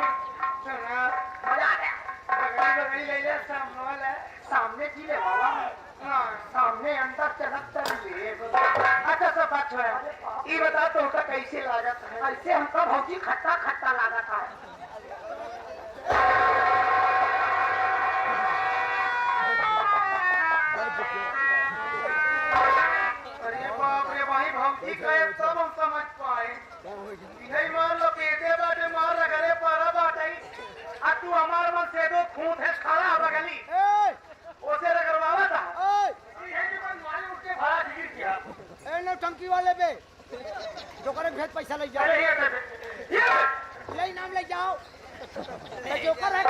सुना मजा आ गया बगड़ी ले ले सामने वाला सामने की ले बाबा हाँ सामने अंदर चढ़कर ले अच्छा सब बात छोड़ा ये बता तो का कैसे लागत है ऐसे हमका बहुत ही खट्टा खट्टा लागत है अरे बाप रे भाई भौजी का सब हम समझ पाए नहीं मान लो पेटे बाटे मार रगरे पारा बाटे आ तू हमार मन से दो खूंट है खड़ा बगली ओसे रगरवावा था ये के बाद मारे उठ के भाड़ा गिर गया ए नो टंकी वाले पे जो करे भेज पैसा ले जाओ ये ले नाम ले जाओ जोकर है